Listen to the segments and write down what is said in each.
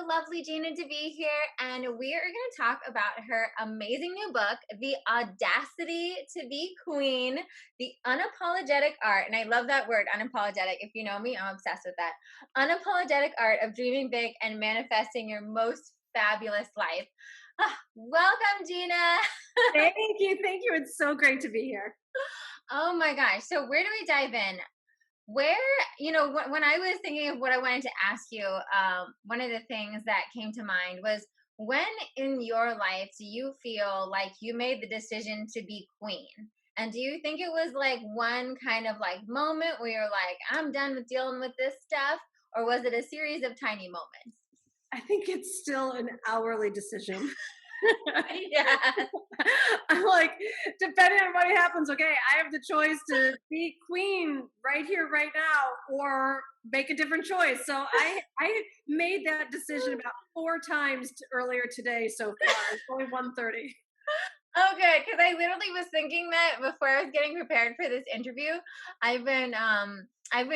lovely Gina DeVee here, and we are going to talk about her amazing new book, The Audacity to Be Queen, The Unapologetic Art, and I love that word, unapologetic. If you know me, I'm obsessed with that. Unapologetic Art of Dreaming Big and Manifesting Your Most Fabulous Life. Welcome, Gina. Thank you. Thank you. It's so great to be here. Oh my gosh. So where do we dive in? Where, when I was thinking of what I wanted to ask you, one of the things that came to mind was, when in your life do you feel like you made the decision to be queen? And do you think it was like one kind of like moment where you're like, I'm done with dealing with this stuff? Or was it a series of tiny moments? I think it's still an hourly decision. Yeah. I'm like, depending on what happens, okay, I have the choice to be queen right here, right now, or make a different choice. So I made that decision about 4 times earlier today so far. It's only 1:30. Oh, good, because I literally was thinking that before I was getting prepared for this interview. I've been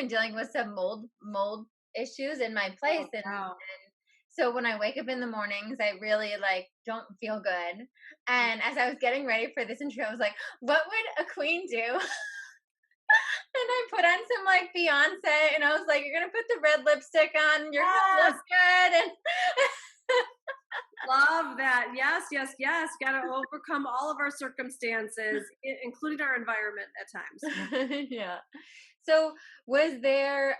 dealing with some mold issues in my place, Oh, wow. and so when I wake up in the mornings, I really like don't feel good. And as I was getting ready for this interview, I was like, what would a queen do? And I put on some like Beyonce, and I was like, you're gonna put the red lipstick on, you're gonna look good, and Love that. Yes, yes, yes. Got to overcome all of our circumstances, including our environment at times. yeah. So was there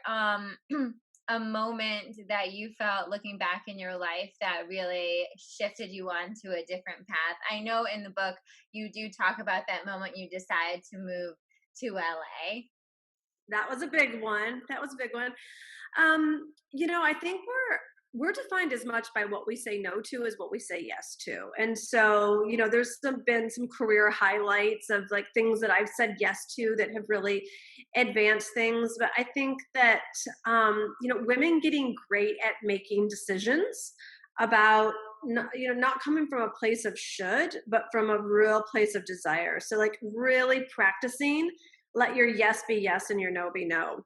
a moment that you felt looking back in your life that really shifted you onto a different path? I know in the book you do talk about that moment you decided to move to LA. That was a big one. That was a big one. I think we're defined as much by what we say no to as what we say yes to. And so, there's been some career highlights of like things that I've said yes to that have really advanced things. But I think that, women getting great at making decisions about, not coming from a place of should, but from a real place of desire. So like really practicing, let your yes be yes and your no be no.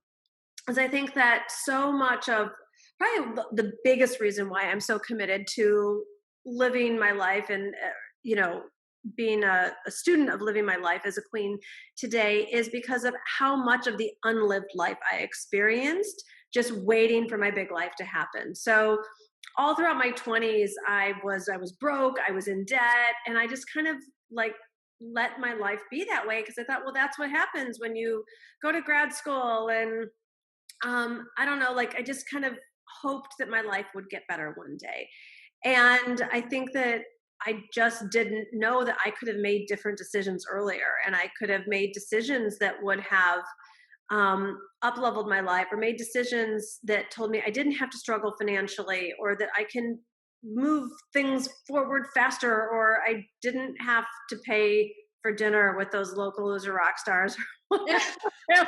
Because I think that so much of probably the biggest reason why I'm so committed to living my life and, being a student of living my life as a queen today is because of how much of the unlived life I experienced just waiting for my big life to happen. So all throughout my 20s, I was broke, I was in debt, and I just kind of like let my life be that way because I thought, well, that's what happens when you go to grad school. And I don't know, like I just kind of hoped that my life would get better one day. And I think that I just didn't know that I could have made different decisions earlier, and I could have made decisions that would have up-leveled my life, or made decisions that told me I didn't have to struggle financially, or that I can move things forward faster, or I didn't have to pay for dinner with those local loser rock stars. It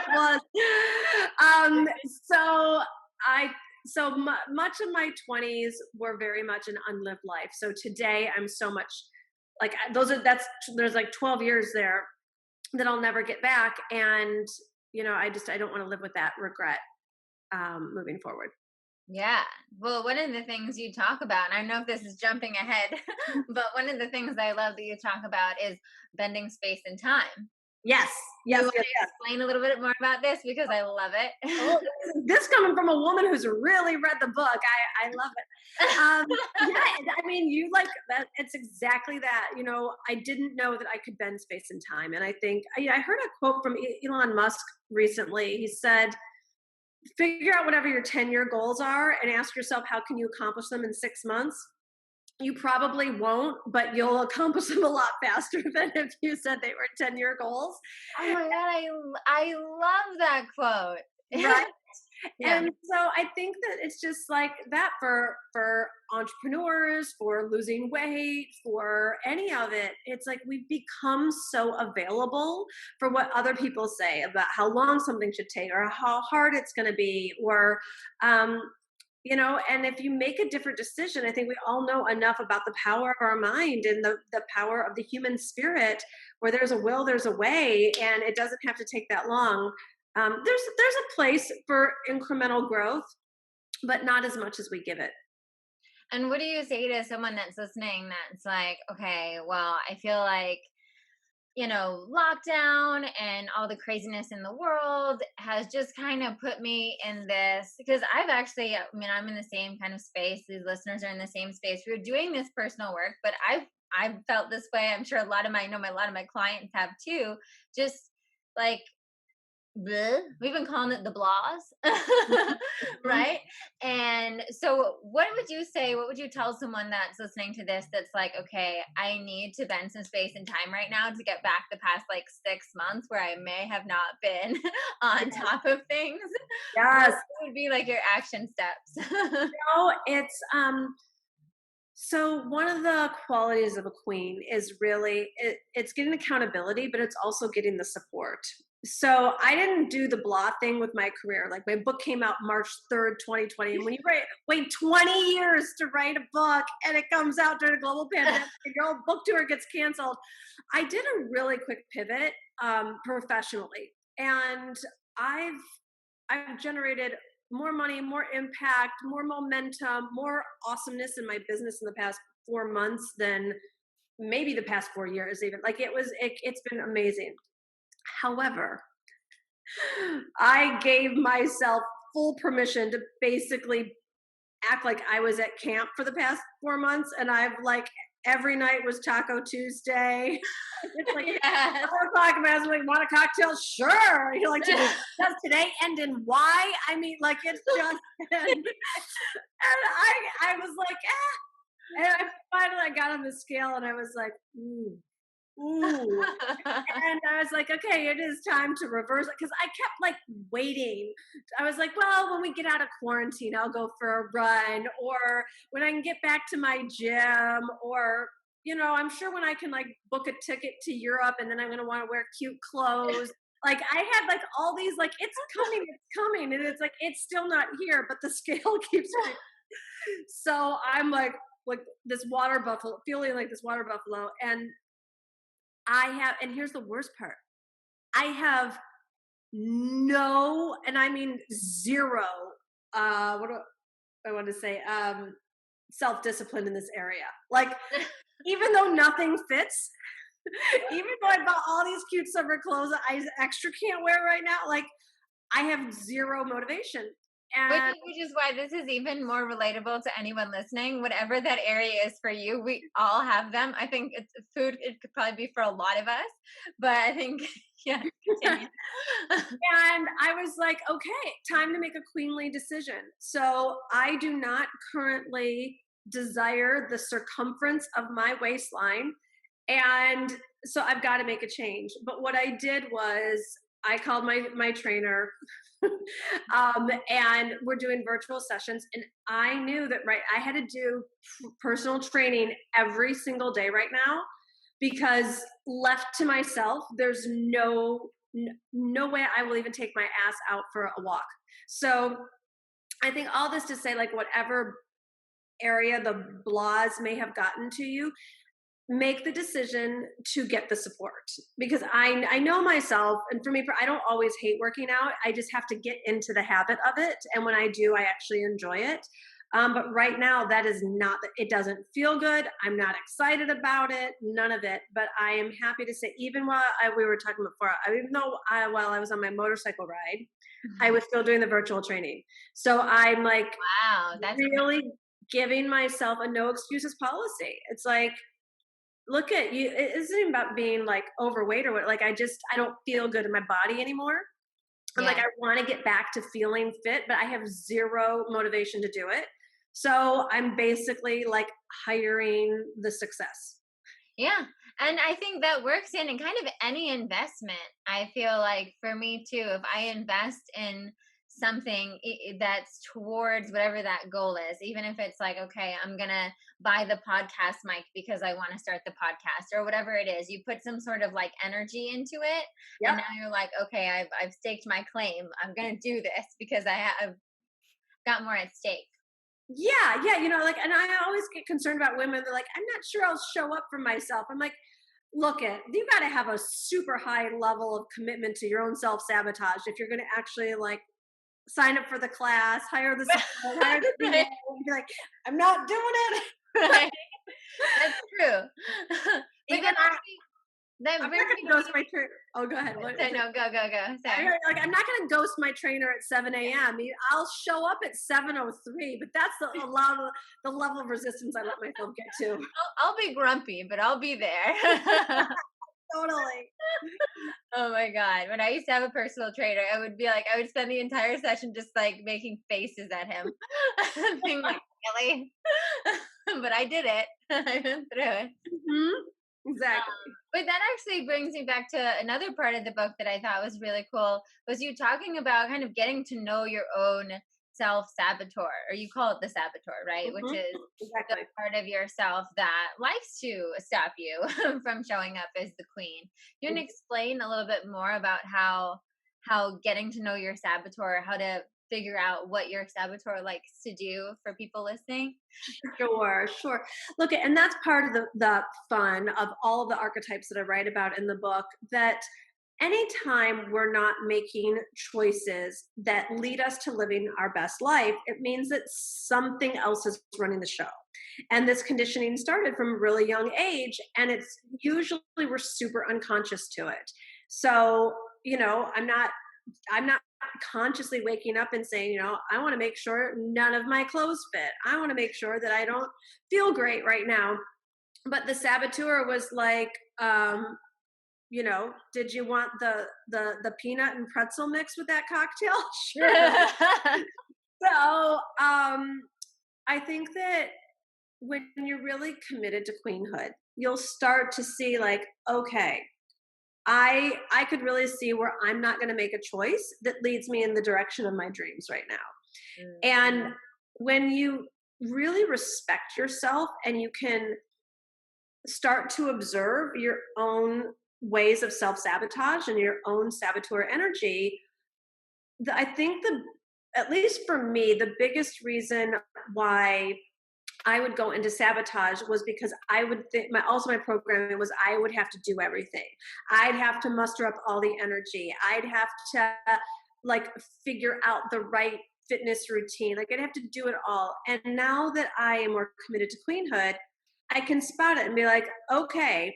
was. Much of my 20s were very much an unlived life. So today I'm so much like there's like 12 years there that I'll never get back. And, I don't want to live with that regret moving forward. Yeah. Well, one of the things you talk about, and I don't know if this is jumping ahead, but one of the things I love that you talk about is bending space and time. Yes. You Yes. want Yes, to yes. explain a little bit more about this because I love it. Oh, this coming from a woman who's really read the book. I love it. Yeah, I mean, you like that. It's exactly that. I didn't know that I could bend space and time. And I think I heard a quote from Elon Musk recently. He said, figure out whatever your 10-year goals are and ask yourself, how can you accomplish them in 6 months? You probably won't, but you'll accomplish them a lot faster than if you said they were 10-year goals. Oh my God, I love that quote. Right. Yeah. And so I think that it's just like that for entrepreneurs, for losing weight, for any of it. It's like we've become so available for what other people say about how long something should take or how hard it's going to be, or and if you make a different decision, I think we all know enough about the power of our mind and the power of the human spirit, where there's a will, there's a way, and it doesn't have to take that long. There's a place for incremental growth, but not as much as we give it. And what do you say to someone that's listening that's like, okay, well, I feel like, lockdown and all the craziness in the world has just kind of put me in this, because I'm in the same kind of space. These listeners are in the same space. We're doing this personal work, but I've felt this way. I'm sure a lot of my clients have too. Just like, bleh. We've been calling it the blahs, Mhm. right? And so, what would you say? What would you tell someone that's listening to this that's like, okay, I need to bend some space and time right now to get back the past like 6 months where I may have not been on top of things? What Yes. would be like your action steps? No, so one of the qualities of a queen is really it's getting accountability, but it's also getting the support. So I didn't do the blah thing with my career. Like my book came out March 3rd, 2020. And when you wait 20 years to write a book and it comes out during a global pandemic and your whole book tour gets canceled, I did a really quick pivot professionally. And I've I've generated more money, more impact, more momentum, more awesomeness in my business in the past 4 months than maybe the past 4 years, even. Like it's been amazing. However, I gave myself full permission to basically act like I was at camp for the past 4 months, and I've like every night was Taco Tuesday. It's like Yes. 4 o'clock, and I was like, want a cocktail? Sure. You're like, does today end in Y? I mean, like it's just, and I was like, and I finally I got on the scale, and I was like, ooh, ooh. And I was like, okay, it is time to reverse it because I kept like waiting. I was like, well, when we get out of quarantine, I'll go for a run, or when I can get back to my gym, or I'm sure when I can like book a ticket to Europe, and then I'm gonna want to wear cute clothes. Like I had like all these like it's coming, and it's like it's still not here, but the scale keeps. So I'm like this water buffalo, feeling like this water buffalo, and and here's the worst part. I have no, and I mean zero, what do I want to say? Self-discipline in this area. Like, even though nothing fits, even though I bought all these cute summer clothes that I extra can't wear right now, like, I have zero motivation. Which And is which is why this is even more relatable to anyone listening. Whatever that area is for you, we all have them. I think it's food. It could probably be for a lot of us, but I think yeah. Continue. And I was like, okay, time to make a queenly decision. So I do not currently desire the circumference of my waistline. And so I've got to make a change. But what I did was I called my trainer, and we're doing virtual sessions. And I knew that I had to do personal training every single day right now, because left to myself, there's no way I will even take my ass out for a walk. So I think all this to say, like, whatever area the blahs may have gotten to you, make the decision to get the support, because I know myself, and for me, I don't always hate working out. I just have to get into the habit of it, and when I do, I actually enjoy it. But right now, that is not. It doesn't feel good. I'm not excited about it. None of it. But I am happy to say, even while we were talking before, even though while I was on my motorcycle ride, I was still doing the virtual training. So I'm like Wow, that's really giving myself a no excuses policy. It's like, look at you. It isn't even about being like overweight or what. Like I don't feel good in my body anymore. I'm like, yeah. I want to get back to feeling fit, but I have zero motivation to do it. So I'm basically like hiring the success. Yeah. And I think that works in kind of any investment. I feel like for me too, if I invest in something that's towards whatever that goal is, even if it's like, okay, I'm going to buy the podcast mic because I want to start the podcast or whatever it is, you put some sort of like energy into it. And Yep. now you're like, okay, I've staked my claim. I'm going to do this because I have got more at stake. Yeah, yeah, like, and I always get concerned about women. They're like, I'm not sure I'll show up for myself. I'm like, look, you got to have a super high level of commitment to your own self sabotage if you're going to actually like sign up for the class, hire the support, hire the PA, and be like, I'm not doing it. Right. That's true. But Even then actually, that I'm not brings going me to to ghost my trainer. Oh, go ahead. What so is it? no, go, go, go. Sorry. Like, I'm not going to ghost my trainer at 7 a.m. I'll show up at 7:03, but that's the level of resistance I let myself get to. I'll be grumpy, but I'll be there. Totally. Oh my God. When I used to have a personal trainer, I would be like, I would spend the entire session just like making faces at him. Being like, really? But I did it. I went through it. Exactly. But that actually brings me back to another part of the book that I thought was really cool was you talking about kind of getting to know your own self saboteur, or you call it the saboteur, right? Which is the Exactly. part of yourself that likes to stop you from showing up as the queen. You want to explain a little bit more about how getting to know your saboteur, how to figure out what your saboteur likes to do for people listening? Sure, sure. Look, and that's part of the fun of all of the archetypes that I write about in the book, that anytime we're not making choices that lead us to living our best life, it means that something else is running the show. And this conditioning started from a really young age, and it's usually we're super unconscious to it. So, I'm not consciously waking up and saying, I want to make sure none of my clothes fit. I want to make sure that I don't feel great right now. But the saboteur was like, did you want the peanut and pretzel mix with that cocktail? Sure. So I think that when you're really committed to queenhood, you'll start to see like, okay, I could really see where I'm not going to make a choice that leads me in the direction of my dreams right now. And when you really respect yourself and you can start to observe your own ways of self-sabotage and your own saboteur energy, I think at least for me, the biggest reason why I would go into sabotage was because I would think my programming was I would have to do everything. I'd have to muster up all the energy. I'd have to like figure out the right fitness routine. Like I'd have to do it all. And now that I am more committed to queenhood, I can spot it and be like, okay,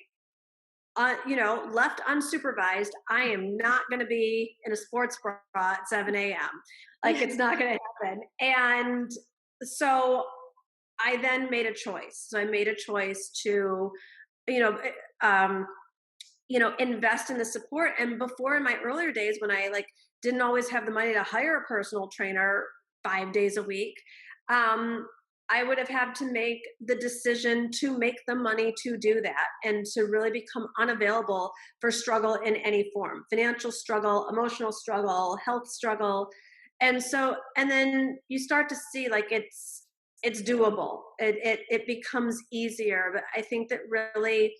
left unsupervised, I am not going to be in a sports bra at 7 a.m. Like it's not going to happen. And so I then made a choice. So I made a choice to, invest in the support. And before, in my earlier days, when I didn't always have the money to hire a personal trainer 5 days a week, I would have had to make the decision to make the money to do that and to really become unavailable for struggle in any form, financial struggle, emotional struggle, health struggle. And then you start to see like it's doable. It becomes easier. But I think that really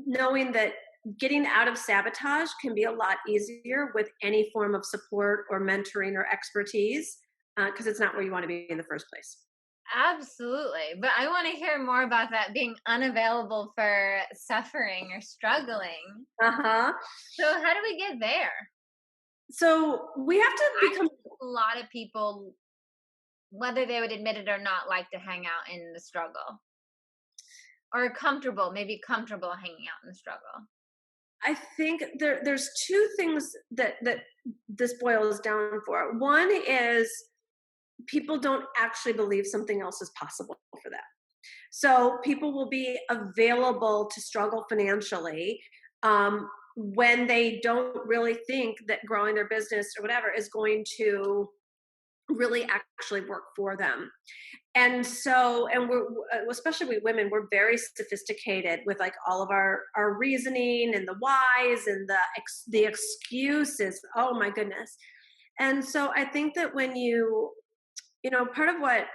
knowing that getting out of sabotage can be a lot easier with any form of support or mentoring or expertise, because it's not where you want to be in the first place. Absolutely. But I want to hear more about that being unavailable for suffering or struggling. Uh-huh. So how do we get there? So we have to become a lot of people, whether they would admit it or not, like to hang out in the struggle. Or maybe comfortable hanging out in the struggle. I think there's two things that this boils down for. One is people don't actually believe something else is possible for them. So people will be available to struggle financially when they don't really think that growing their business or whatever is going to really actually work for them. And we're, especially we women, we're very sophisticated with like all of our reasoning and the whys and the excuses. Oh my goodness. And so I think that when part of what,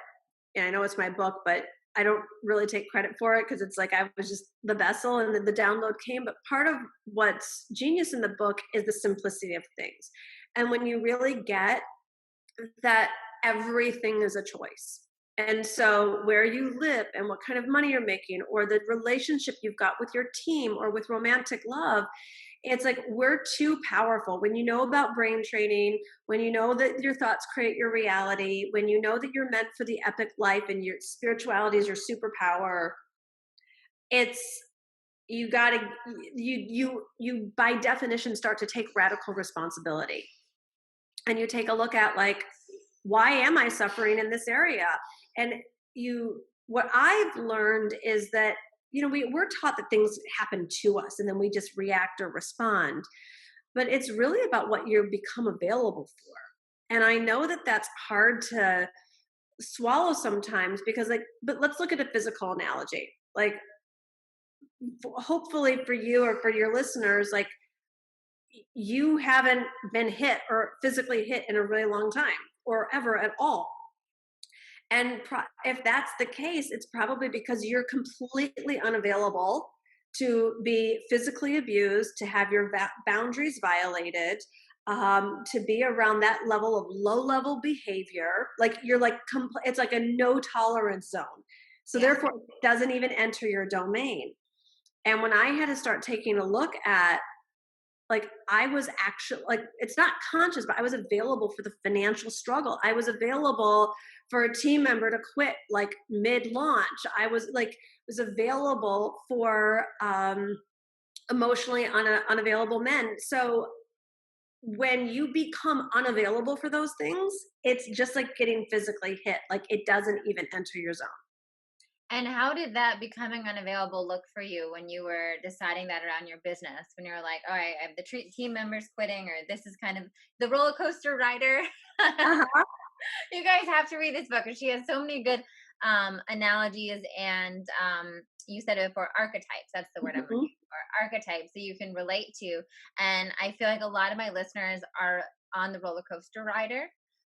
and I know it's my book, but I don't really take credit for it because it's like I was just the vessel and then the download came. But part of what's genius in the book is the simplicity of things. And when you really get that everything is a choice. And so where you live and what kind of money you're making or the relationship you've got with your team or with romantic love, It's like we're too powerful. When you know about brain training, when you know that your thoughts create your reality, when you know that you're meant for the epic life and your spirituality is your superpower, it's you got to you by definition start to take radical responsibility. And you take a look at like, why am I suffering in this area? And what I've learned is that, we're taught that things happen to us and then we just react or respond. But it's really about what you become available for. And I know that that's hard to swallow sometimes because but let's look at a physical analogy. Like, hopefully for you or for your listeners, like, you haven't been hit or physically hit in a really long time or ever at all. And if that's the case, it's probably because you're completely unavailable to be physically abused, to have your boundaries violated, to be around that level of low level behavior. Like you're like, it's like a no tolerance zone. So therefore it doesn't even enter your domain. And when I had to start taking a look at, like, I was actually, like, it's not conscious, but I was available for the financial struggle. I was available for a team member to quit like mid launch. I was available for emotionally unavailable men. So when you become unavailable for those things, it's just like getting physically hit. Like it doesn't even enter your zone. And how did that becoming unavailable look for you when you were deciding that around your business? When you were like, all right, I have the team members quitting, or this is kind of the roller coaster rider. Uh-huh. You guys have to read this book because she has so many good analogies. And you said it before, archetypes. That's the word I'm looking for. Archetypes that you can relate to. And I feel like a lot of my listeners are on the roller coaster rider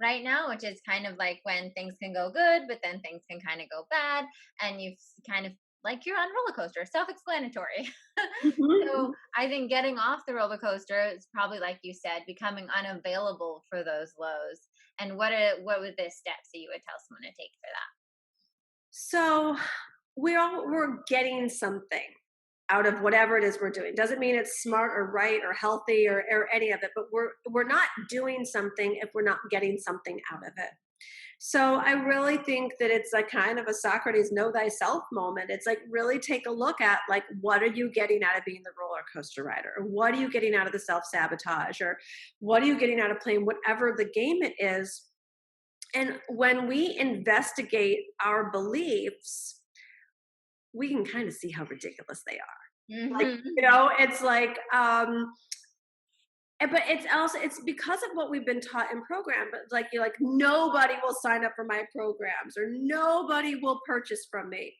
right now, which is kind of like when things can go good, but then things can kind of go bad. And you've kind of like you're on a roller coaster, self-explanatory. So I think getting off the roller coaster is probably, like you said, becoming unavailable for those lows. And what were the steps that you would tell someone to take for that? So we're getting something out of whatever it is we're doing. Doesn't mean it's smart or right or healthy or any of it, but we're not doing something if we're not getting something out of it. So I really think that it's like kind of a Socrates know thyself moment. It's like really take a look at like, what are you getting out of being the roller coaster rider? Or what are you getting out of the self-sabotage? Or what are you getting out of playing whatever the game it is? And when we investigate our beliefs, we can kind of see how ridiculous they are. Like, it's like, but it's because of what we've been taught in program. But like, you're like, nobody will sign up for my programs or nobody will purchase from me.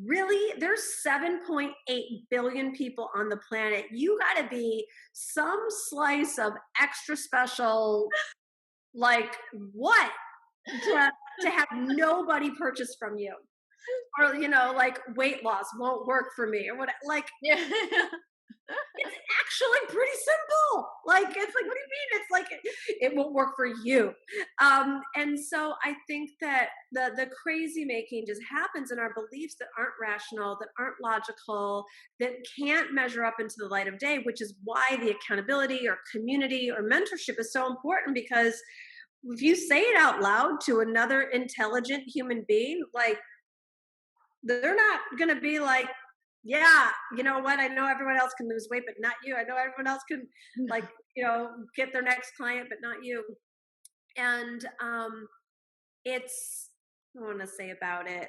Really? There's 7.8 billion people on the planet. You got to be some slice of extra special, like what? To have nobody purchase from you. Or, like weight loss won't work for me or what, like, it's actually pretty simple. Like, it's like, what do you mean? It's like, it won't work for you. And so I think that the crazy making just happens in our beliefs that aren't rational, that aren't logical, that can't measure up into the light of day, which is why the accountability or community or mentorship is so important. Because if you say it out loud to another intelligent human being, like, they're not going to be like, yeah, you know what? I know everyone else can lose weight, but not you. I know everyone else can, like, get their next client, but not you. And I want to say about it,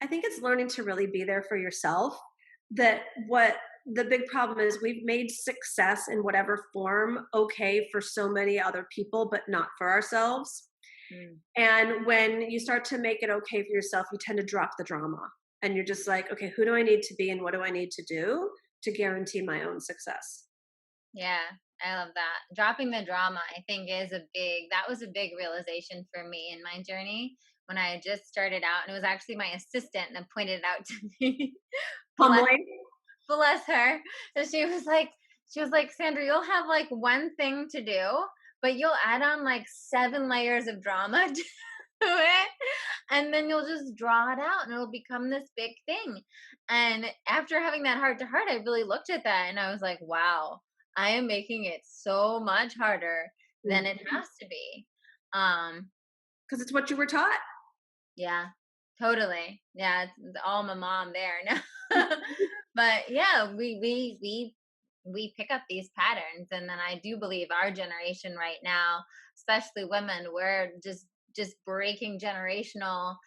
I think it's learning to really be there for yourself. That what the big problem is, we've made success in whatever form okay for so many other people, but not for ourselves. And when you start to make it okay for yourself, you tend to drop the drama. And you're just like, okay, who do I need to be and what do I need to do to guarantee my own success? Yeah, I love that. Dropping the drama, I think, that was a big realization for me in my journey when I just started out. And it was actually my assistant that pointed it out to me. Bless her. So she was like, Sandra, you'll have like one thing to do, but you'll add on like 7 layers of drama to it. And then you'll just draw it out and it'll become this big thing. And after having that heart to heart, I really looked at that and I was like, wow, I am making it so much harder than it Mhm. has to be. Um, 'Cause it's what you were taught. yeah, totally. Yeah, it's all my mom there now. But yeah, we pick up these patterns, and then I do believe our generation right now, especially women, we're just breaking generational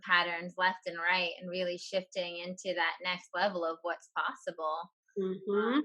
patterns left and right, and really shifting into that next level of what's possible. Mhm.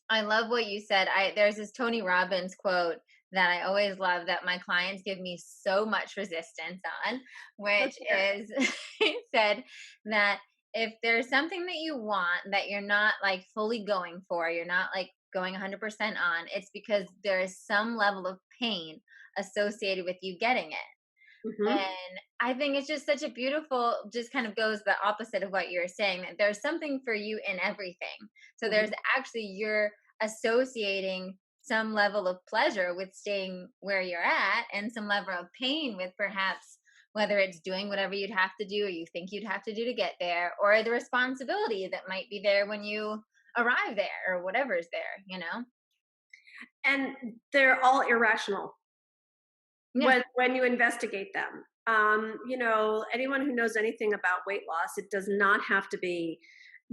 I love what you said. There's this Tony Robbins quote that I always love that my clients give me so much resistance on, which Let's hear it. is he said that if there's something that you want that you're not like fully going for, you're not like going 100% on, it's because there is some level of pain associated with you getting it. Mhm. And I think it's just such a beautiful, just kind of goes the opposite of what you're saying, that there's something for you in everything. So there's Mhm. actually, you're associating some level of pleasure with staying where you're at and some level of pain with perhaps whether it's doing whatever you'd have to do or you think you'd have to do to get there, or the responsibility that might be there when you arrive there or whatever's there, you know? And they're all irrational Yeah. when you investigate them. Anyone who knows anything about weight loss, it does not have to be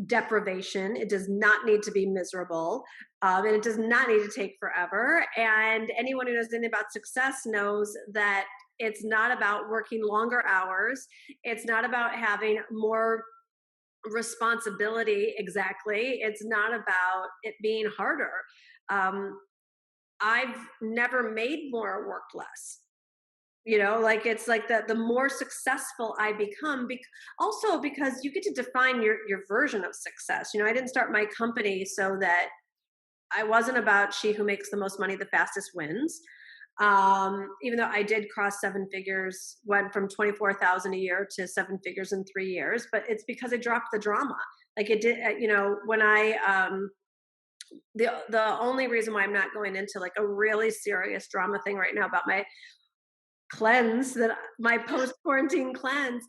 deprivation. It does not need to be miserable, and it does not need to take forever. And anyone who knows anything about success knows that it's not about working longer hours. It's not about having more responsibility. Exactly. It's not about it being harder. Um, I've never made more or worked less. Like it's like the more successful I become, also because you get to define your version of success. I didn't start my company so that I wasn't about she who makes the most money the fastest wins. Even though I did cross seven figures, went from 24,000 a year to seven figures in 3 years, but it's because I dropped the drama. Like it did, when I the only reason why I'm not going into like a really serious drama thing right now about my cleanse, that my post quarantine cleanse,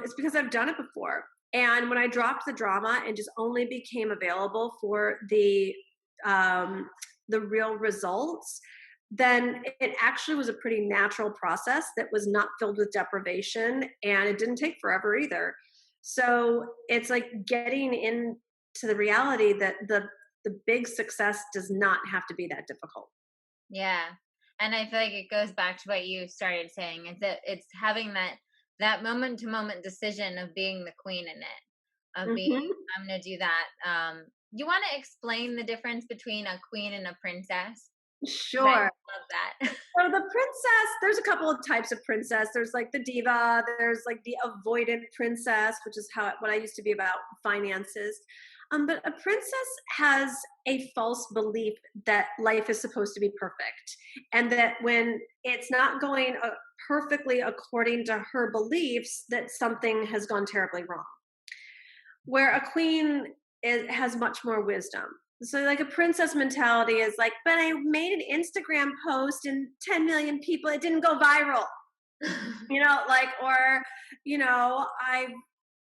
is because I've done it before. And when I dropped the drama and just only became available for the real results, then it actually was a pretty natural process that was not filled with deprivation, and it didn't take forever either. So it's like getting into the reality that the big success does not have to be that difficult. Yeah. And I feel like it goes back to what you started saying. It's that it's having that moment to moment decision of being the queen in it. Of being, Hmm. I'm gonna do that. You wanna explain the difference between a queen and a princess? Because I Sure. love that. So the princess, there's a couple of types of princess. There's like the diva, there's like the avoidant princess, which is what I used to be about finances. But a princess has a false belief that life is supposed to be perfect, and that when it's not going perfectly according to her beliefs, that something has gone terribly wrong. Where a queen has much more wisdom. So, like a princess mentality is like, but I made an Instagram post and 10 million people, it didn't go viral. Like, or, you know, I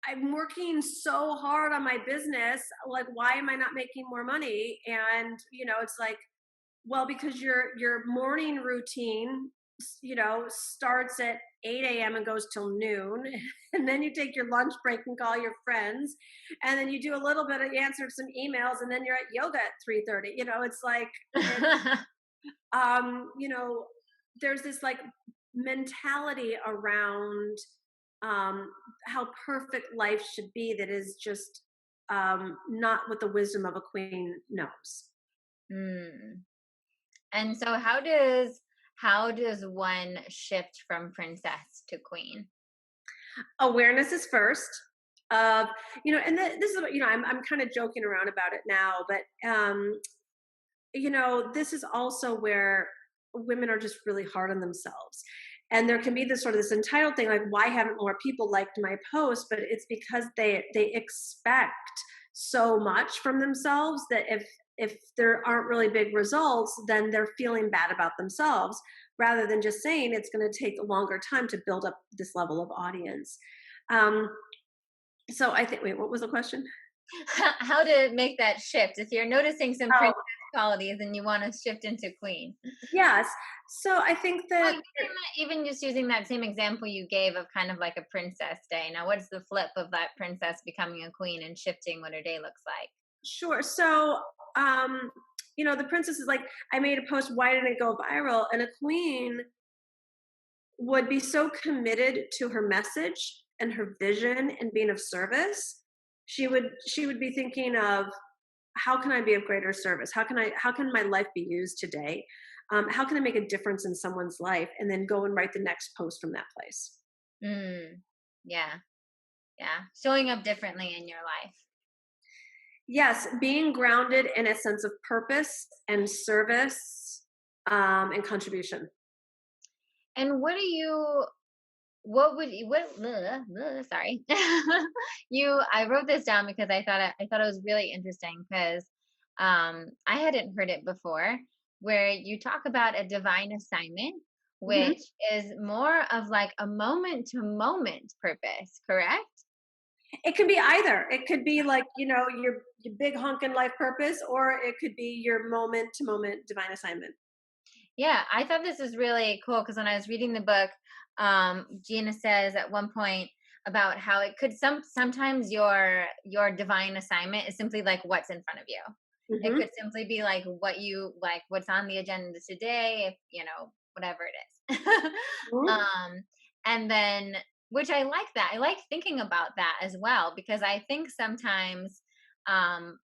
I'm working so hard on my business. Like, why am I not making more money? And it's like, well, because your morning routine, starts at 8 a.m. and goes till noon, and then you take your lunch break and call your friends, and then you do a little bit of answer some emails, and then you're at yoga at 3:30. It's like, you know, there's this like mentality around um, how perfect life should be that is just not what the wisdom of a queen knows. Mm. And so how does one shift from princess to queen? Awareness is first. Of and this is what I'm kind of joking around about it now, but this is also where women are just really hard on themselves. And there can be this sort of this entitled thing, like, why haven't more people liked my post? But it's because they expect so much from themselves that if there aren't really big results, then they're feeling bad about themselves rather than just saying it's going to take a longer time to build up this level of audience. Um, so I think, wait, what was the question? How to make that shift if you're noticing some Oh, princess qualities and you want to shift into queen. yes. So I think Well, that, even just using that same example you gave of kind of like a princess day. Now, what's the flip of that princess becoming a queen and shifting what her day looks like? sure. So, um, the princess is like, I made a post, why didn't it go viral? And a queen would be so committed to her message and her vision and being of service. She would be thinking of, how can I be of greater service? How can my life be used today? How can I make a difference in someone's life? And then go and write the next post from that place. Mm, yeah, yeah. Showing up differently in your life. Yes, being grounded in a sense of purpose and service, and contribution. And what would you, sorry. I wrote this down because I thought it was really interesting because I hadn't heard it before, where you talk about a divine assignment, Mhm. which is more of like a moment to moment purpose, correct? It can be either. It could be like, your big honkin' life purpose, or it could be your moment to moment divine assignment. Yeah, I thought this was really cool because when I was reading the book, Gina says at one point about how it could sometimes your divine assignment is simply like what's in front of you. It Mhm. could simply be like what you like, what's on the agenda today, if whatever it is. Mhm. And then, which I like that. I like thinking about that as well because I think sometimes um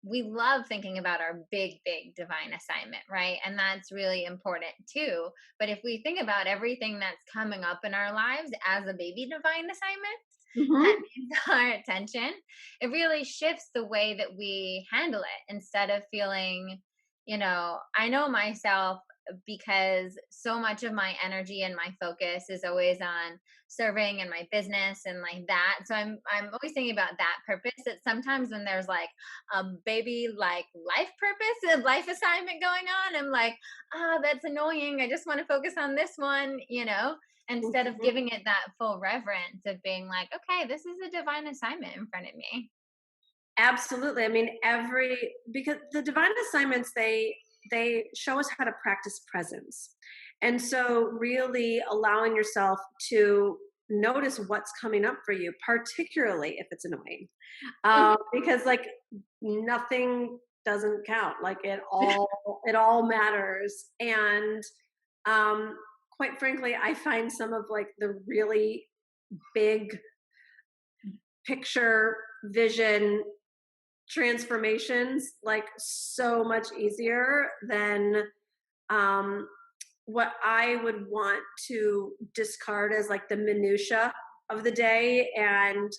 we love thinking about our big divine assignment, right? And that's really important too. But if we think about everything that's coming up in our lives as a baby divine assignment that Mhm. needs our attention, it really shifts the way that we handle it instead of feeling, I know myself because so much of my energy and my focus is always on serving and my business and like that. So I'm always thinking about that purpose, that sometimes when there's like a baby like life purpose, a life assignment going on, I'm like, that's annoying. I just want to focus on this one, instead of Mhm. giving it that full reverence of being like, okay, this is a divine assignment in front of me. Absolutely. I mean, because the divine assignments, they show us how to practice presence. And so really allowing yourself to notice what's coming up for you, particularly if it's annoying. Because like nothing doesn't count. Like it all matters. And um quite frankly, I find some of like the really big picture vision transformations like so much easier than um what I would want to discard as like the minutia of the day, and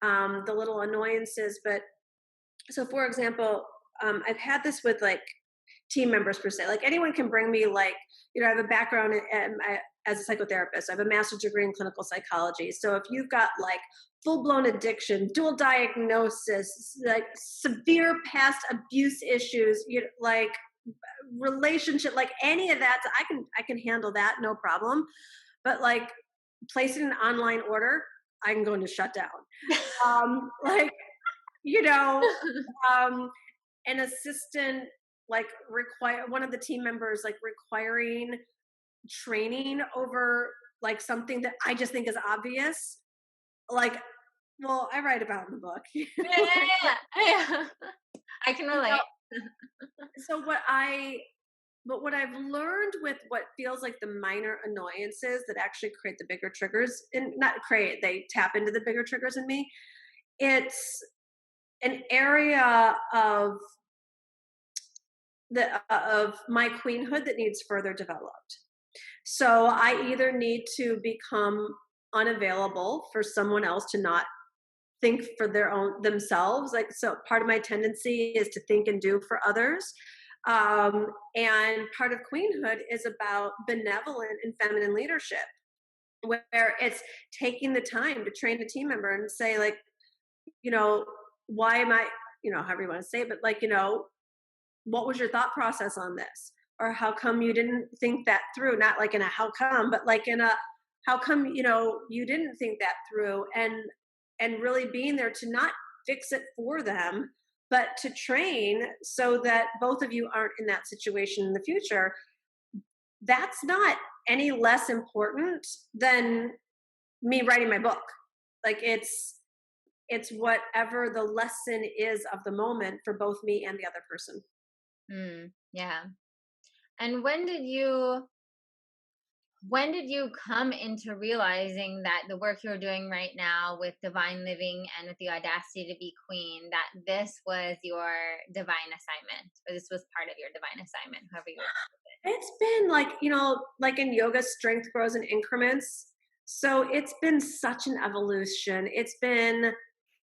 the little annoyances. But so for example, I've had this with like team members per se. Like anyone can bring me like, I have a background as a psychotherapist. I have a master's degree in clinical psychology. So if you've got like full blown addiction, dual diagnosis, like severe past abuse issues, like relationship, like any of that, I can handle that, no problem. But like placing an online order, I can go into shutdown. Like, you know, um, an assistant like require one of the team members like requiring training over like something that I just think is obvious. Like, well, I write about in the book. Yeah, yeah, yeah, yeah. I can You know, relate. so what I've learned with what feels like the minor annoyances that actually create the bigger triggers, and not create, they tap into the bigger triggers in me. It's an area of my queenhood that needs further developed. So I either need to become unavailable for someone else to not think for their own themselves. Like, so part of my tendency is to think and do for others. And part of queenhood is about benevolent and feminine leadership, where it's taking the time to train a team member and say, like, you know, why am I, however you want to say it, but like, what was your thought process on this? Or how come you didn't think that through? Not like in a how come, but like in a how come, you didn't think that through, and really being there to not fix it for them, but to train so that both of you aren't in that situation in the future. That's not any less important than me writing my book. Like it's whatever the lesson is of the moment for both me and the other person. Yeah. And when did you come into realizing that the work you're doing right now with divine living and with the audacity to be queen, that this was your divine assignment, or this was part of your divine assignment, however you want to put It's been like, like in yoga, strength grows in increments. So it's been such an evolution. It's been,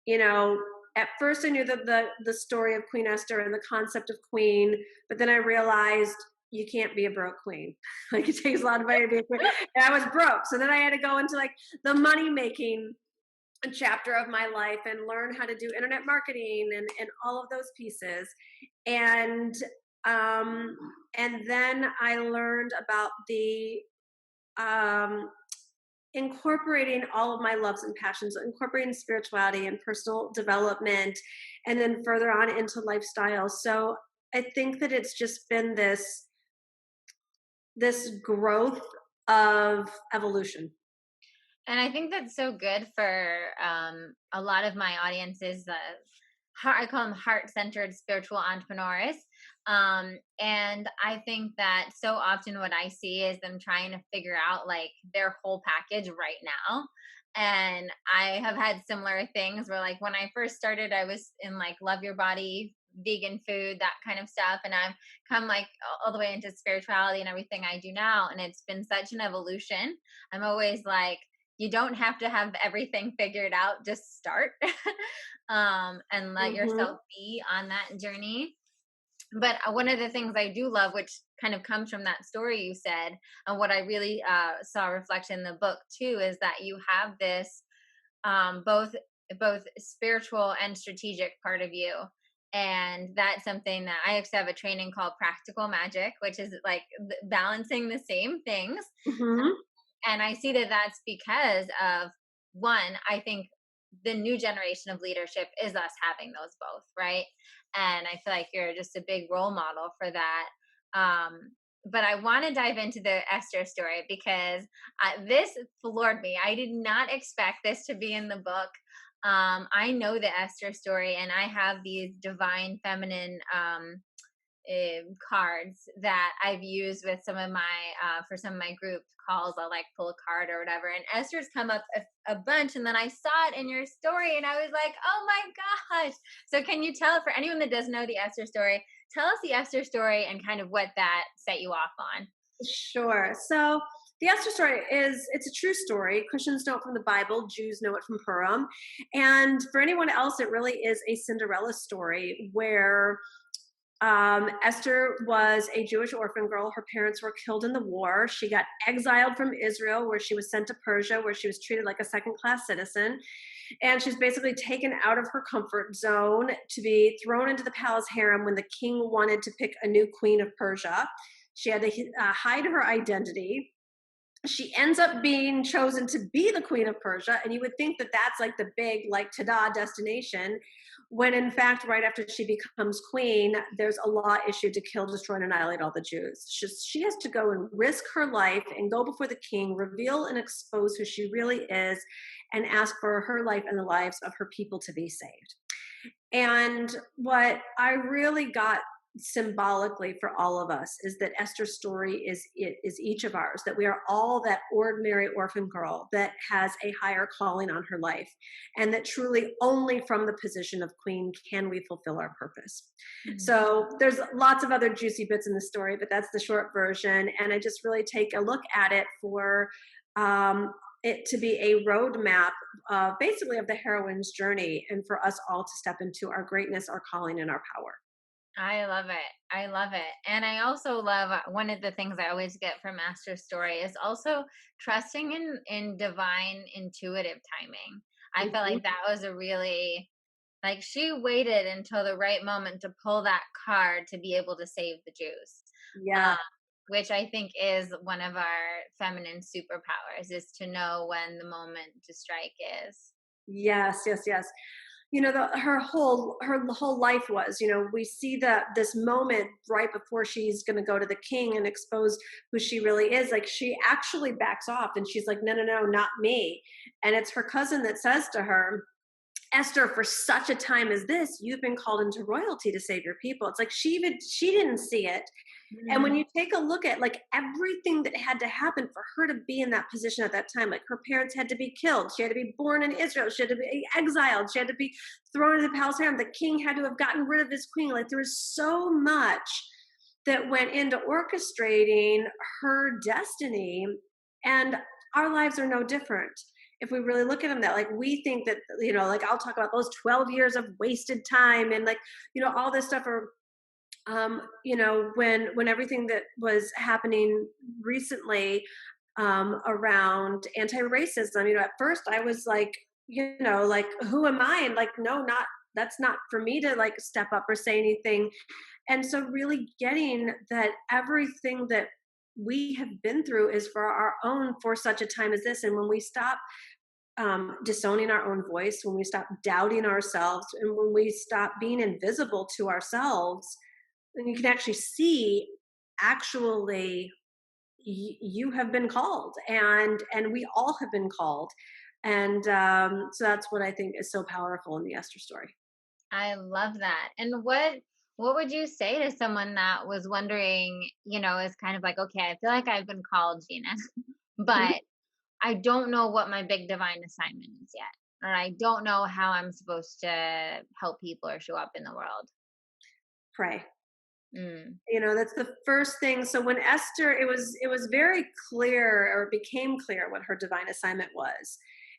you know, at first I knew the story of Queen Esther and the concept of queen, but then I realized you can't be a broke queen. Like it takes a lot of money to be a queen. And I was broke. So then I had to go into like the money making chapter of my life and learn how to do internet marketing and all of those pieces. And um and then I learned about the um incorporating all of my loves and passions, incorporating spirituality and personal development, and then further on into lifestyle. So I think that it's just been this growth of evolution. And I think that's so good for a lot of my audiences. I call them heart-centered spiritual entrepreneurs. And I think that so often what I see is them trying to figure out like their whole package right now. And I have had similar things where like when I first started, I was in like love your body, vegan food, that kind of stuff. And I've come like all the way into spirituality and everything I do now. And it's been such an evolution. I'm always like, you don't have to have everything figured out, just start. And let Hmm. yourself be on that journey. But one of the things I do love, which kind of comes from that story you said, and what I really saw reflected in the book too, is that you have this both spiritual and strategic part of you. And that's something that I actually have a training called practical magic, which is like balancing the same things. Hmm. And I see that that's because of one, I think the new generation of leadership is us having those both, right? And I feel like you're just a big role model for that. Um, but I want to dive into the Esther story because this floored me. I did not expect this to be in the book. I know the Esther story, and I have these divine feminine cards that I've used with some of my for some of my group calls. I'll like pull a card or whatever. And Esther's come up a bunch, and then I saw it in your story, and I was like, oh my gosh! So can you tell, for anyone that doesn't know the Esther story, tell us the Esther story and kind of what that set you off on? Sure. So the Esther story it's a true story. Christians know it from the Bible, Jews know it from Purim. And for anyone else, it really is a Cinderella story where Esther was a Jewish orphan girl. Her parents were killed in the war. She got exiled from Israel, where she was sent to Persia, where she was treated like a second class citizen. And she's basically taken out of her comfort zone to be thrown into the palace harem when the king wanted to pick a new queen of Persia. She had to hide her identity. She ends up being chosen to be the queen of Persia, and you would think that that's like the big, like, ta-da destination, when in fact, right after she becomes queen, there's a law issued to kill, destroy, and annihilate all the Jews. She has to go and risk her life and go before the king, reveal and expose who she really is, and ask for her life and the lives of her people to be saved. And what I really got symbolically for all of us is that Esther's story is each of ours, that we are all that ordinary orphan girl that has a higher calling on her life, and that truly only from the position of queen can we fulfill our purpose. Mhm. So there's lots of other juicy bits in the story, but that's the short version. And I just really take a look at it for it to be a roadmap, basically, of the heroine's journey, and for us all to step into our greatness, our calling, and our power. I love it. I love it. And I also love one of the things I always get from Master's story is also trusting in divine intuitive timing. I feel Mhm. like that was a really Like she waited until the right moment to pull that card to be able to save the Jews. Yeah. Um, which I think is one of our feminine superpowers, is to know when the moment to strike is. Yes, yes, yes. Her whole life was, we see that this moment right before she's going to go to the king and expose who she really is. Like she actually backs off and she's like, no, no, no, not me. And it's her cousin that says to her, Esther, for such a time as this, you've been called into royalty to save your people. It's like she didn't see it. And when Mhm. you take a look at like everything that had to happen for her to be in that position at that time, like her parents had to be killed, she had to be born in Israel, she had to be exiled, she had to be thrown into the palace harem, the king had to have gotten rid of his queen. Like there was so much that went into orchestrating her destiny, and our lives are no different. If we really look at them, that like we think that, like I'll talk about those 12 years of wasted time and like, all this stuff, or when everything that was happening recently around anti-racism, at first I was like, like who am I? And like, no, not that's not for me to like step up or say anything. And so really getting that everything that we have been through is for our own, for such a time as this. And when we stop disowning our own voice, when we stop doubting ourselves, and when we stop being invisible to ourselves, and you can actually see, actually, you have been called, and we all have been called. And so that's what I think is so powerful in the Esther story. I love that. And what would you say to someone that was wondering, is kind of like, okay, I feel like I've been called, Gina, Mhm. but I don't know what my big divine assignment is yet. Or I don't know how I'm supposed to help people or show up in the world. Pray. Mm. That's the first thing. So when Esther, it was very clear, or it became clear, what her divine assignment was,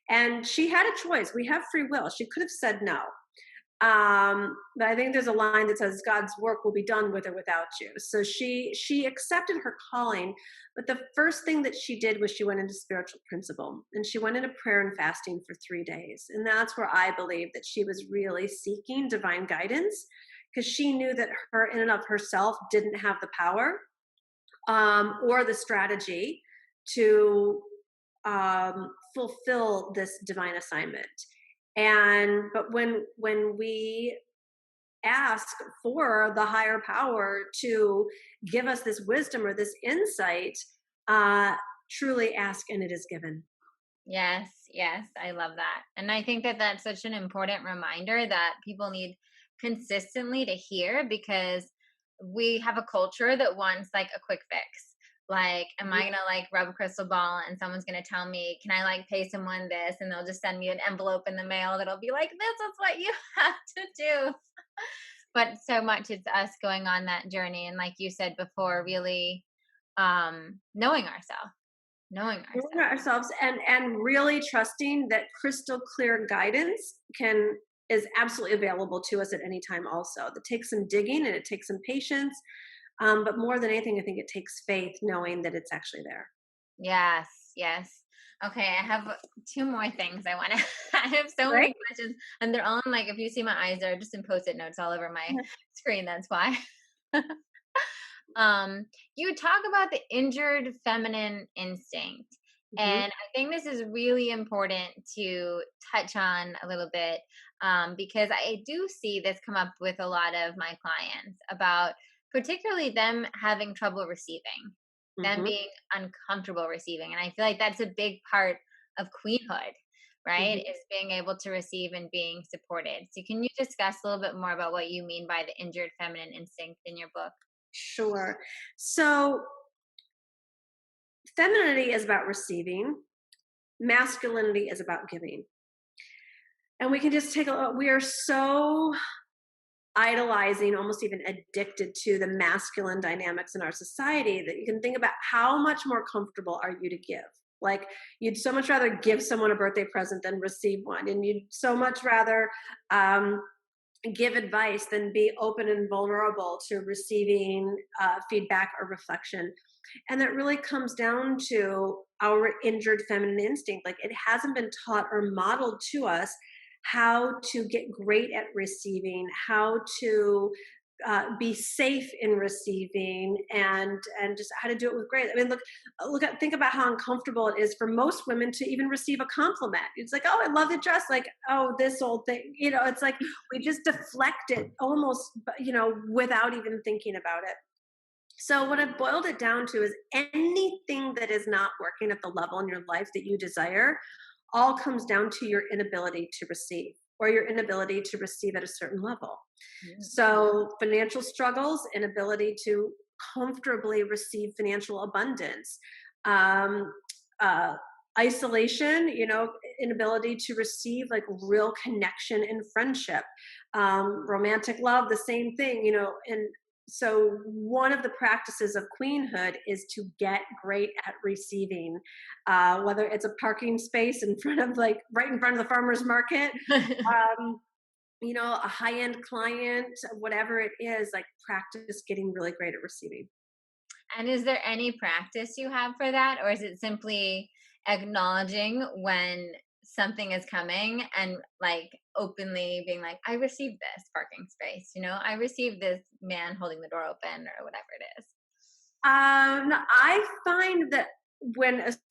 and she had a choice. We have free will. She could have said no. But I think there's a line that says God's work will be done with or without you. So she accepted her calling, but the first thing that she did was she went into spiritual principle, and she went into prayer and fasting for 3 days. And that's where I believe that she was really seeking divine guidance, because she knew that her in and of herself didn't have the power or the strategy to fulfill this divine assignment. And but when we ask for the higher power to give us this wisdom or this insight, uh truly ask and it is given. Yes, yes, I love that. And I think that that's such an important reminder that people need consistently to hear, because we have a culture that wants like a quick fix. Like, am I Mhm. gonna like rub a crystal ball and someone's gonna tell me, can I like pay someone this? And they'll just send me an envelope in the mail that'll be like, this is what you have to do. But so much it's us going on that journey. And like you said before, really knowing ourselves, knowing Knowing ourselves. ourselves and really trusting that crystal clear guidance can is absolutely available to us at any time. Also, it takes some digging and it takes some patience, but more than anything, I think it takes faith, knowing that it's actually there. Yes, yes. Okay, I have two more things I want to. I have so Right. many questions, and they're all in like, if you see my eyes, they're just in post-it notes all over my screen. That's why. um, you talk about the injured feminine instinct, Hmm. and I think this is really important to touch on a little bit, because I do see this come up with a lot of my clients about, particularly them having trouble receiving, them Hmm. being uncomfortable receiving. And I feel like that's a big part of queenhood, right? Hmm. Is being able to receive and being supported. So, can you discuss a little bit more about what you mean by the injured feminine instinct in your book? Sure. So femininity is about receiving, masculinity is about giving. And we can just take a look. We are so idolizing, almost even addicted to the masculine dynamics in our society, that you can think about how much more comfortable are you to give. Like, you'd so much rather give someone a birthday present than receive one. And you'd so much rather um, give advice than be open and vulnerable to receiving feedback or reflection. And that really comes down to our injured feminine instinct. Like, it hasn't been taught or modeled to us how to get great at receiving, how to be safe in receiving, and just how to do it with grace. I mean, think about how uncomfortable it is for most women to even receive a compliment. It's like, oh, I love the dress. Like, oh, this old thing. It's like we just deflect it almost, without even thinking about it. So what I've boiled it down to is anything that is not working at the level in your life that you desire all comes down to your inability to receive, or your inability to receive at a certain level. So financial struggles, inability to comfortably receive financial abundance, um, uh, isolation, inability to receive like real connection and friendship, romantic love, the same thing, and so one of the practices of queenhood is to get great at receiving, whether it's a parking space in front of right in front of the farmer's market, um, a high-end client, whatever it is, like practice getting really great at receiving. And is there any practice you have for that? Or is it simply acknowledging when something is coming and like openly being like, I received this parking space, I received this man holding the door open or whatever it is? I find that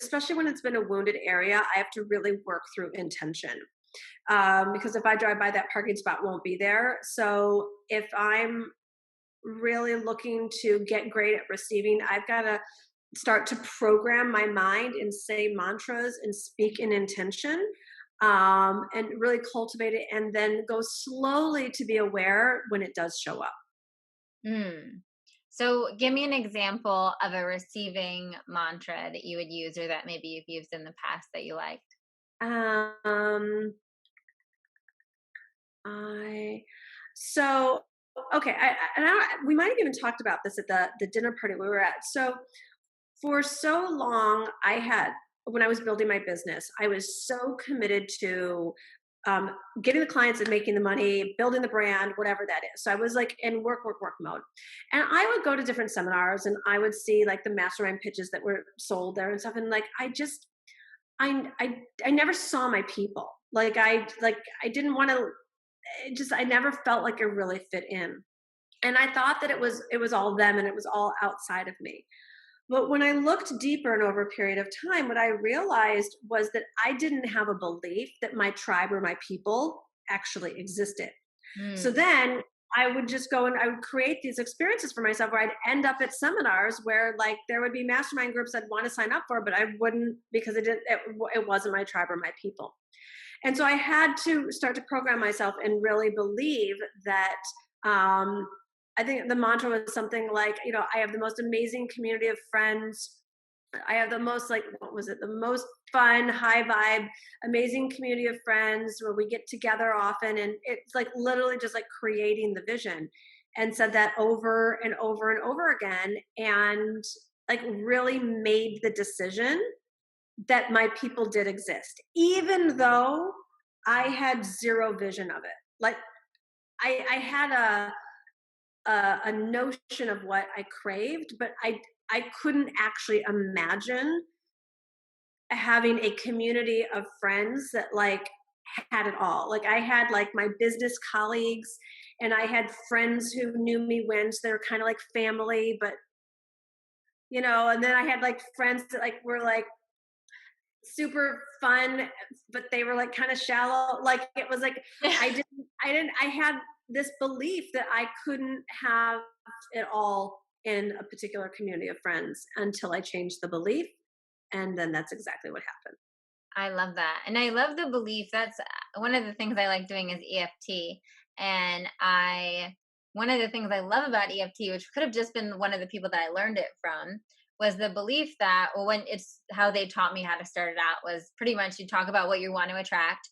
especially when it's been a wounded area, I have to really work through intention. Because if I drive by, that parking spot won't be there. So if I'm really looking to get great at receiving, I've got to start to program my mind and say mantras and speak in intention, and really cultivate it, and then go slowly to be aware when it does show up. Hmm. So give me an example of a receiving mantra that you would use or that maybe you've used in the past that you liked. Um, I so okay. We might have even talked about this at the dinner party we were at. So for so long, when I was building my business, I was so committed to getting the clients and making the money, building the brand, whatever that is. So I was like in work, work, work mode. And I would go to different seminars and I would see like the mastermind pitches that were sold there and stuff. And like, I never saw my people. I didn't want to, I never felt like I really fit in. And I thought that it was all them and it was all outside of me. But when I looked deeper and over a period of time, what I realized was that I didn't have a belief that my tribe or my people actually existed. So Hmm. then I would just go and I would create these experiences for myself where I'd end up at seminars where like there would be mastermind groups I'd want to sign up for, but I wouldn't because it wasn't my tribe or my people. And so I had to start to program myself and really believe that, I think the mantra was something like, I have the most amazing community of friends. I have the most like, what was it? The most fun, high vibe, amazing community of friends where we get together often. And it's like literally just like creating the vision, and said that over and over and over again. And like really made the decision that my people did exist, even though I had zero vision of it. Like I had a notion of what I craved, but I couldn't actually imagine having a community of friends that like had it all. Like I had like my business colleagues, and I had friends who knew me when, so they're kind of like family, but and then I had like friends that like were like super fun, but they were like kind of shallow. Like it was like I had this belief that I couldn't have it all in a particular community of friends until I changed the belief, and then that's exactly what happened. I love that. And I love the belief. That's one of the things I like doing is EFT. And one of the things I love about EFT, which could have just been one of the people that I learned it from, was the belief that, well, when it's how they taught me how to start it out was pretty much you talk about what you want to attract,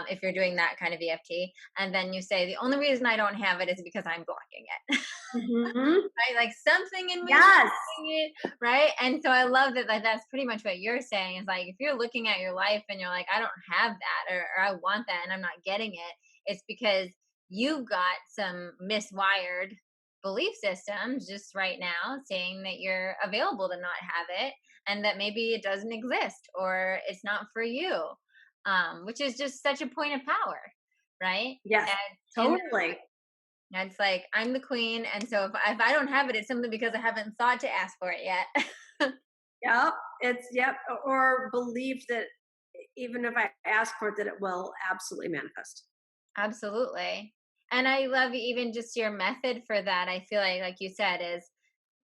if you're doing that kind of EFT. And then you say, the only reason I don't have it is because I'm blocking it. Hmm. Right? Like something in me is Yes. blocking it, right? And so I love that, like that's pretty much what you're saying is like if you're looking at your life and you're like, I don't have that or I want that and I'm not getting it, it's because you've got some miswired belief systems just right now saying that you're available to not have it and that maybe it doesn't exist or it's not for you. which is just such a point of power, right? Yes, And in totally. it's like I'm the queen, and so if I don't have it, it's simply because I haven't thought to ask for it yet. Yep. It's yep. Or believe that even if I ask for it, that it will absolutely manifest. Absolutely. And I love even just your method for that. I feel like you said, is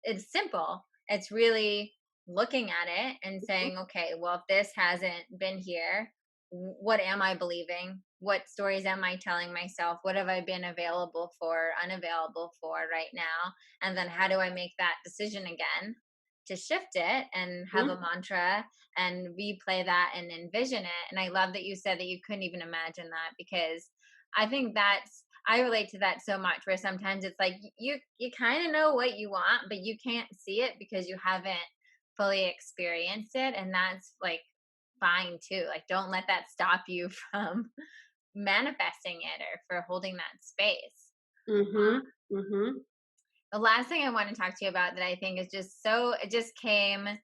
it's simple. It's really looking at it and saying, okay, well, if this hasn't been here, what am I believing? What stories am I telling myself? What have I been available for, unavailable for right now? And then how do I make that decision again to shift it and have Mhm. a mantra and replay that and envision it? And I love that you said that you couldn't even imagine that, because I think I relate to that so much, where sometimes it's like you kind of know what you want, but you can't see it because you haven't fully experienced it, and that's like fine too. Like, don't let that stop you from manifesting it or for holding that space. Mhm. Mhm. The last thing I want to talk to you about that I think is just so, it just came,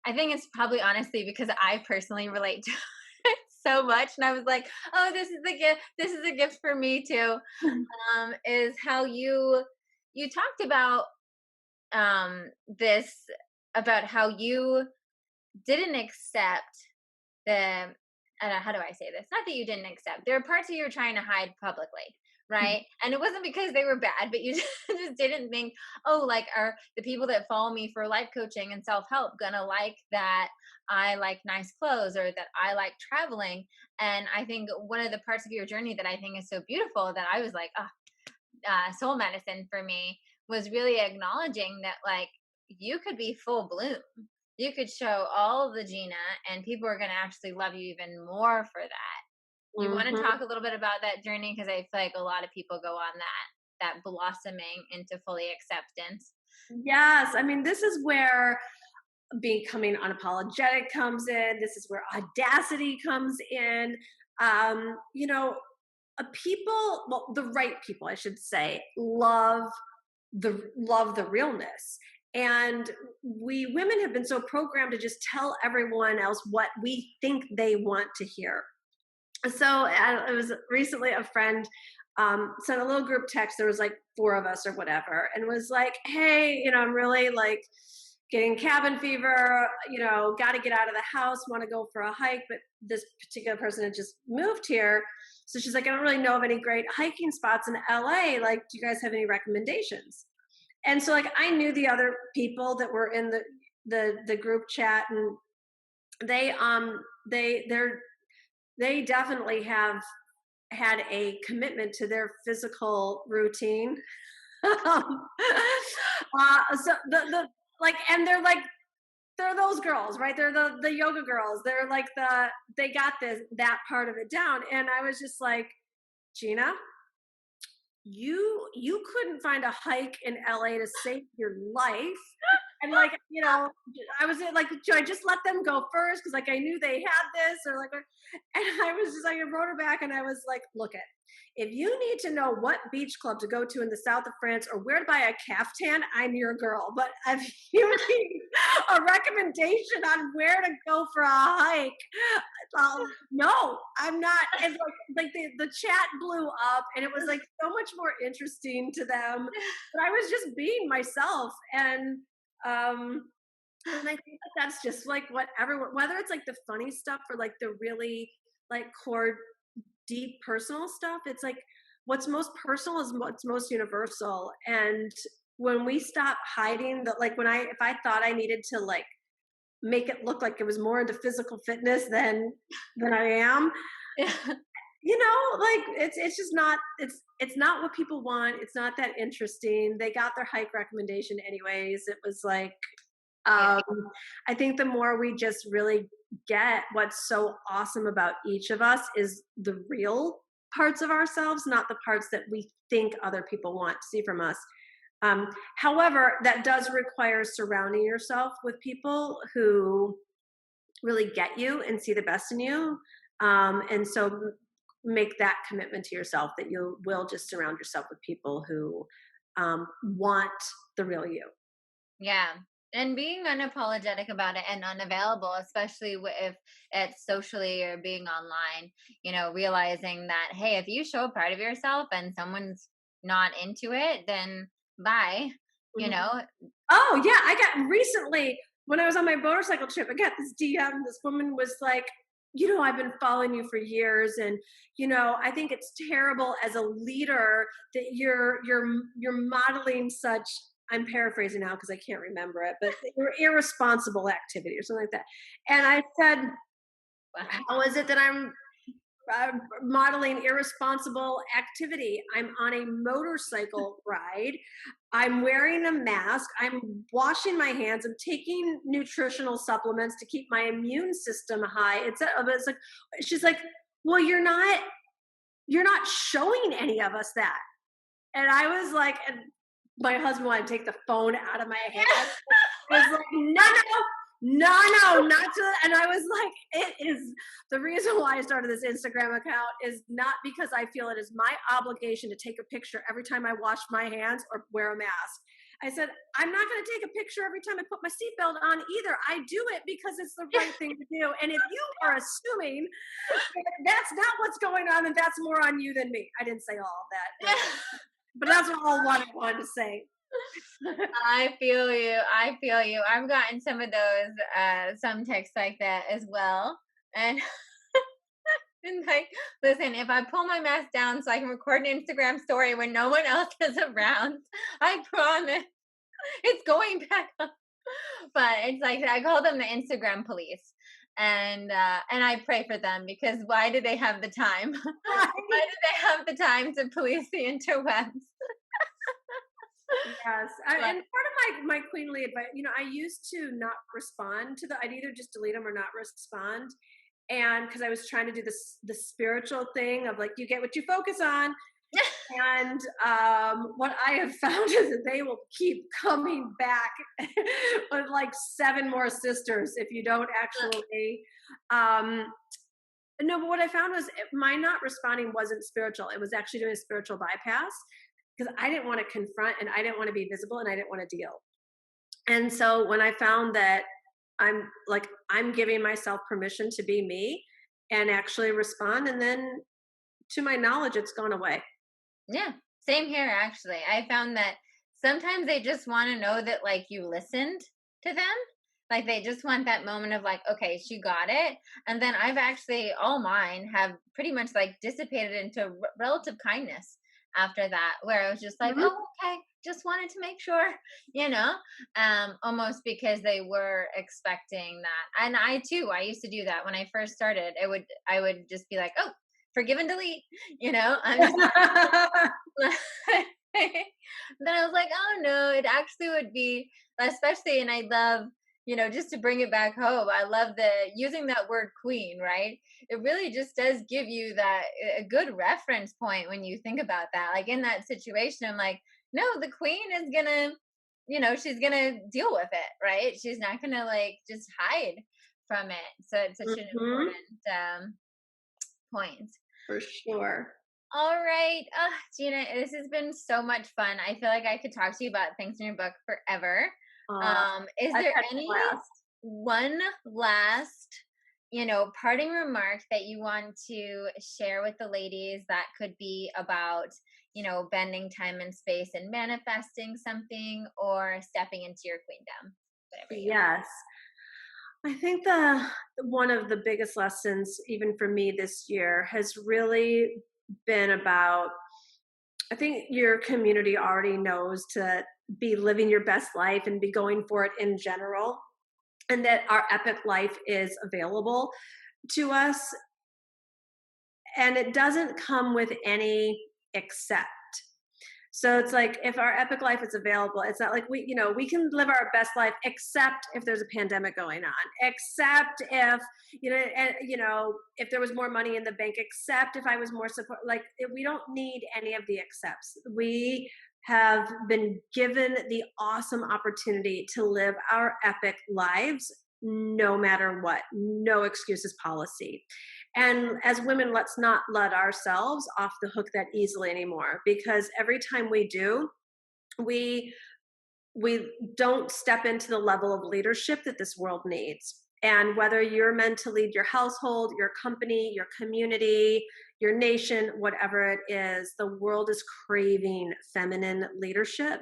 I think it's probably honestly because I personally relate to it so much. And I was like, oh, this is the gift. This is a gift for me too. Is how you talked about this, about how you didn't accept the, how do I say this? Not that you didn't accept. There are parts that you were trying to hide publicly, right? And it wasn't because they were bad, but you just didn't think, oh, like, are the people that follow me for life coaching and self help gonna like that I like nice clothes or that I like traveling? And I think one of the parts of your journey that I think is so beautiful, that I was like, oh, soul medicine for me, was really acknowledging that, like, you could be full bloom. You could show all the Gina, and people are going to actually love you even more for that. You want to Mhm. talk a little bit about that journey? Because I feel like a lot of people go on that blossoming into fully acceptance. Yes. I mean, this is where becoming unapologetic comes in. This is where audacity comes in. You know, people, well, the right people, I should say, love the realness. And we women have been so programmed to just tell everyone else what we think they want to hear. So it was recently a friend sent a little group text. There was like four of us or whatever, and was like, "Hey, I'm really like getting cabin fever. Got to get out of the house. Want to go for a hike, but this particular person had just moved here, so she's like, I don't really know of any great hiking spots in LA. Like, do you guys have any recommendations?" And so, like, I knew the other people that were in the group chat, and they they're they definitely have had a commitment to their physical routine. um, so the like, and they're those girls, right? They're the yoga girls. They're like they got that part of it down. And I was just like, Gina, you couldn't find a hike in LA to save your life. And like, I was like, should I just let them go first? Cause like I knew they had this, or like, and I was just like, I wrote her back and I was like, look it, if you need to know what beach club to go to in the south of France or where to buy a caftan, I'm your girl. But if you need a recommendation on where to go for a hike, no, I'm not. And like the chat blew up, and it was like so much more interesting to them. But I was just being myself, um, and I think that's just like what everyone, whether it's like the funny stuff or like the really like core, deep personal stuff. It's like what's most personal is what's most universal. And when we stop hiding that, like if I thought I needed to like make it look like it was more into physical fitness than I am. Yeah. Like it's just not it's not what people want. It's not that interesting. They got their hike recommendation anyways. It was like Yeah. um I think the more we just really get what's so awesome about each of us is the real parts of ourselves, not the parts that we think other people want to see from us. However, that does require surrounding yourself with people who really get you and see the best in you. And so make that commitment to yourself that you will just surround yourself with people who want the real you. Yeah. And being unapologetic about it and unavailable, especially if it's socially or being online, realizing that, hey, if you show a part of yourself and someone's not into it, then bye, you Mhm. know? Oh yeah, I got recently when I was on my motorcycle trip, I got this DM. This woman was like, I've been following you for years, and I think it's terrible as a leader that you're modeling such. I'm paraphrasing now because I can't remember it, but you're irresponsible activity or something like that. And I said, how is it that I'm modeling irresponsible activity? I'm on a motorcycle ride. I'm wearing a mask. I'm washing my hands. I'm taking nutritional supplements to keep my immune system high. It's like, she's like, well, you're not showing any of us that. And I was like, and my husband wanted to take the phone out of my hand. I was like, no, not to. And I was like, it is the reason why I started this Instagram account is not because I feel it is my obligation to take a picture every time I wash my hands or wear a mask. I said, I'm not going to take a picture every time I put my seatbelt on either. I do it because it's the right thing to do. And if you are assuming that's not what's going on, then that's more on you than me. I didn't say all of that, but that's all what I wanted to say. I feel you. I feel you. I've gotten some of those, some texts like that as well. And, and like, listen, if I pull my mask down so I can record an Instagram story when no one else is around, I promise it's going back up. But it's like I call them the Instagram police. And I pray for them because why do they have the time? Why do they have the time to police the interwebs? Yes, and part of my queenly advice, I used to not respond to I'd either just delete them or not respond, and because I was trying to do the spiritual thing of like you get what you focus on, and what I have found is that they will keep coming back with like 7 more sisters if you don't actually. Um, no, but what I found was my not responding wasn't spiritual; it was actually doing a spiritual bypass because I didn't want to confront and I didn't want to be visible and I didn't want to deal. And so when I found that I'm giving myself permission to be me and actually respond, and then to my knowledge, it's gone away. Yeah, same here actually. I found that sometimes they just want to know that like you listened to them. Like they just want that moment of like, okay, she got it. And then I've actually all mine have pretty much like dissipated into relative kindness after that, where I was just like, Mhm. oh, okay, just wanted to make sure, almost because they were expecting that. And I too, I used to do that when I first started. I would just be like, oh, forgive and delete, I'm just then I was like, oh no, it actually would be, especially, and I love, just to bring it back home, I love the using that word queen, right? It really just does give you that a good reference point when you think about that. Like in that situation, I'm like, no, the queen is gonna, she's gonna deal with it, right? She's not gonna like just hide from it. So it's such an Mhm. important point. For sure. All right. Gina, this has been so much fun. I feel like I could talk to you about things in your book forever. Uh, Is I've there had any class. one last, parting remark that you want to share with the ladies that could be about, bending time and space and manifesting something or stepping into your queendom? Whatever you. Yes. I think the one of the biggest lessons, even for me this year, has really been about. I think your community already knows to be living your best life and be going for it in general, and that our epic life is available to us, and it doesn't come with any except. So it's like if our epic life is available, it's not like we can live our best life except if there's a pandemic going on, except if if there was more money in the bank, except if I was more support. Like we don't need any of the excepts. We have been given the awesome opportunity to live our epic lives no matter what, no excuses policy. And as women, let's not let ourselves off the hook that easily anymore, because every time we do, we we don't step into the level of leadership that this world needs. And whether you're meant to lead your household, your company, your community, your nation, whatever it is, the world is craving feminine leadership.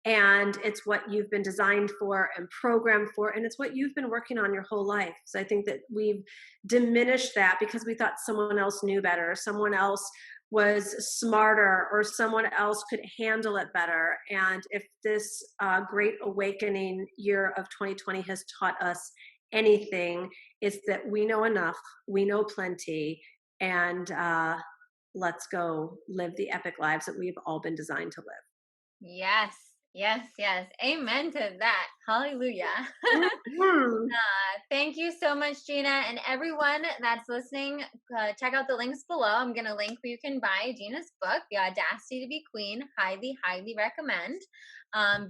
And it's what you've been designed for and programmed for, and it's what you've been working on your whole life. So I think that we've diminished that because we thought someone else knew better, or someone else was smarter, or someone else could handle it better. And if this great awakening year of 2020 has taught us anything, it's that we know enough, we know plenty, and let's go live the epic lives that we've all been designed to live. Yes, yes, yes. Amen to that. Hallelujah. Mhm. Thank you so much, Gina. And everyone that's listening, check out the links below. I'm going to link where you can buy Gina's book, The Audacity to Be Queen. Highly, highly recommend.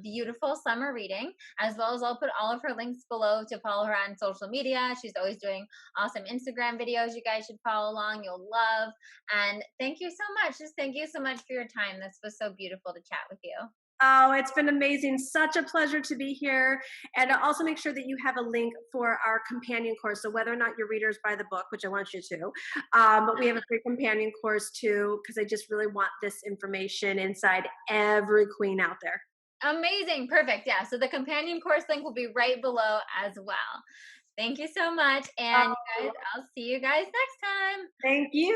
Beautiful summer reading, as well as I'll put all of her links below to follow her on social media. She's always doing awesome Instagram videos you guys should follow along. You'll love. And thank you so much. Just thank you so much for your time. This was so beautiful to chat with you. Oh, it's been amazing. Such a pleasure to be here. And also make sure that you have a link for our companion course. So whether or not your readers buy the book, which I want you to, but we have a free companion course too, because I just really want this information inside every queen out there. Amazing. Perfect. Yeah. So the companion course link will be right below as well. Thank you so much. And you guys, Oh, I'll see you guys next time. thank you.